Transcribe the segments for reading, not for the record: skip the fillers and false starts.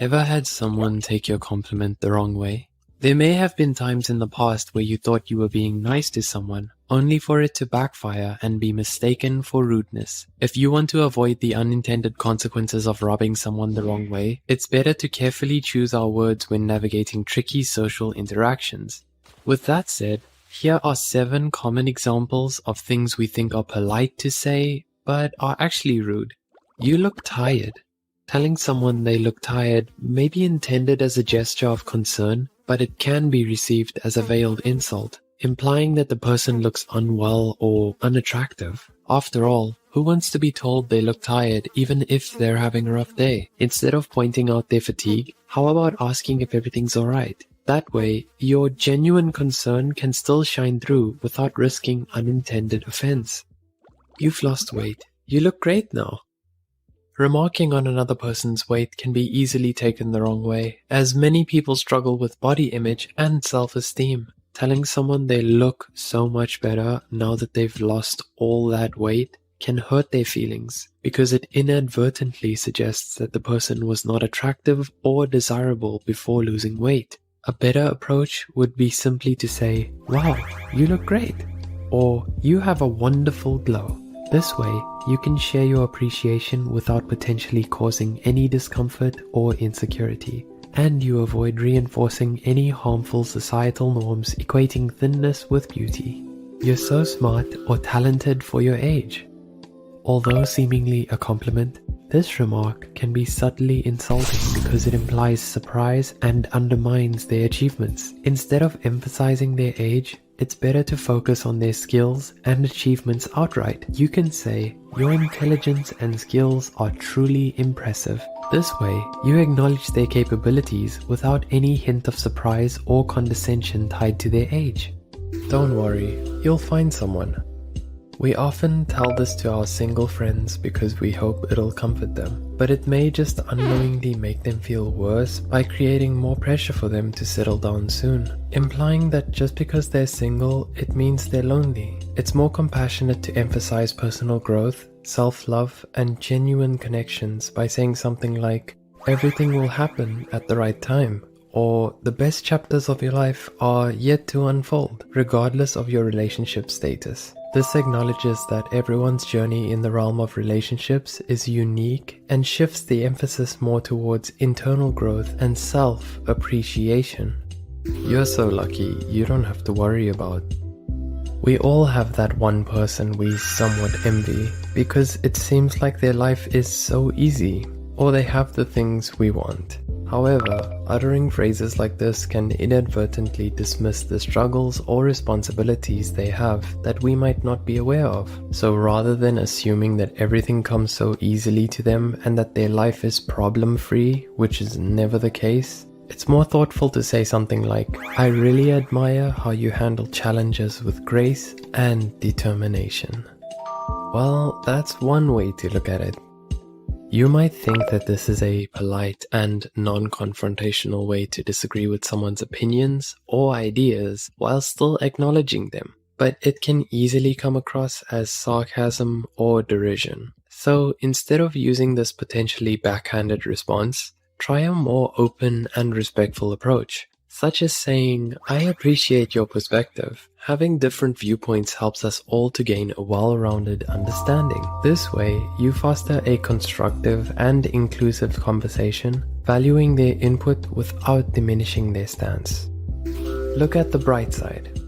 Ever had someone take your compliment the wrong way? There may have been times in the past where you thought you were being nice to someone, only for it to backfire and be mistaken for rudeness. If you want to avoid the unintended consequences of rubbing someone the wrong way, it's better to carefully choose our words when navigating tricky social interactions. With that said, here are 7 common examples of things we think are polite to say, but are actually rude. You look tired. Telling someone they look tired may be intended as a gesture of concern, but it can be received as a veiled insult, implying that the person looks unwell or unattractive. After all, who wants to be told they look tired even if they're having a rough day? Instead of pointing out their fatigue, how about asking if everything's alright? That way, your genuine concern can still shine through without risking unintended offense. You've lost weight. You look great now. Remarking on another person's weight can be easily taken the wrong way, as many people struggle with body image and self-esteem. Telling someone they look so much better now that they've lost all that weight can hurt their feelings, because it inadvertently suggests that the person was not attractive or desirable before losing weight. A better approach would be simply to say, "Wow, you look great," or "You have a wonderful glow." This way, you can share your appreciation without potentially causing any discomfort or insecurity, and you avoid reinforcing any harmful societal norms equating thinness with beauty. You're so smart or talented for your age. Although seemingly a compliment, this remark can be subtly insulting because it implies surprise and undermines their achievements. Instead of emphasizing their age, it's better to focus on their skills and achievements outright. You can say, "Your intelligence and skills are truly impressive." This way, you acknowledge their capabilities without any hint of surprise or condescension tied to their age. Don't worry, you'll find someone. We often tell this to our single friends because we hope it'll comfort them, but it may just unknowingly make them feel worse by creating more pressure for them to settle down soon, implying that just because they're single, it means they're lonely. It's more compassionate to emphasize personal growth, self-love, and genuine connections by saying something like, "Everything will happen at the right time," or "The best chapters of your life are yet to unfold," regardless of your relationship status. This acknowledges that everyone's journey in the realm of relationships is unique and shifts the emphasis more towards internal growth and self-appreciation. You're so lucky, you don't have to worry about. We all have that one person we somewhat envy because it seems like their life is so easy, or they have the things we want. However, uttering phrases like this can inadvertently dismiss the struggles or responsibilities they have that we might not be aware of. So rather than assuming that everything comes so easily to them and that their life is problem-free, which is never the case, it's more thoughtful to say something like, "I really admire how you handle challenges with grace and determination." Well, that's one way to look at it. You might think that this is a polite and non-confrontational way to disagree with someone's opinions or ideas while still acknowledging them, but it can easily come across as sarcasm or derision. So instead of using this potentially backhanded response, try a more open and respectful approach, such as saying, "I appreciate your perspective. Having different viewpoints helps us all to gain a well-rounded understanding." This way, you foster a constructive and inclusive conversation, valuing their input without diminishing their stance. Look at the bright side.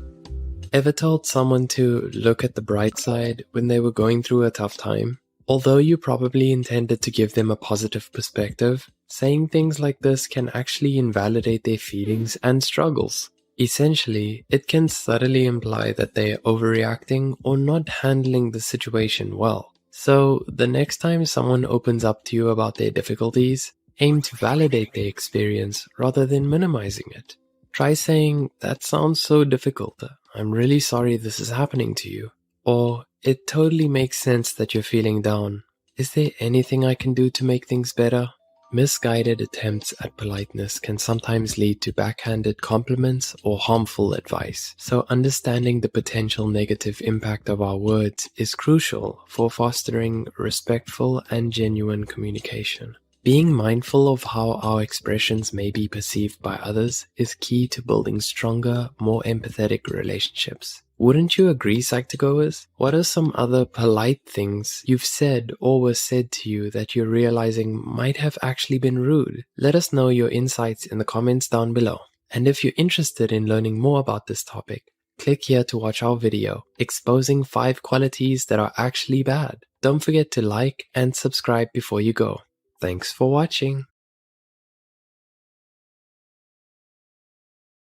Ever told someone to look at the bright side when they were going through a tough time? Although you probably intended to give them a positive perspective, saying things like this can actually invalidate their feelings and struggles. Essentially, it can subtly imply that they are overreacting or not handling the situation well. So, the next time someone opens up to you about their difficulties, aim to validate their experience rather than minimizing it. Try saying, "That sounds so difficult. I'm really sorry this is happening to you." Or, "It totally makes sense that you're feeling down. Is there anything I can do to make things better?" Misguided attempts at politeness can sometimes lead to backhanded compliments or harmful advice, so understanding the potential negative impact of our words is crucial for fostering respectful and genuine communication. Being mindful of how our expressions may be perceived by others is key to building stronger, more empathetic relationships. Wouldn't you agree, Psych2Goers? What are some other polite things you've said or was said to you that you're realizing might have actually been rude? Let us know your insights in the comments down below. And if you're interested in learning more about this topic, click here to watch our video, exposing 5 qualities that are actually bad. Don't forget to like and subscribe before you go. Thanks for watching.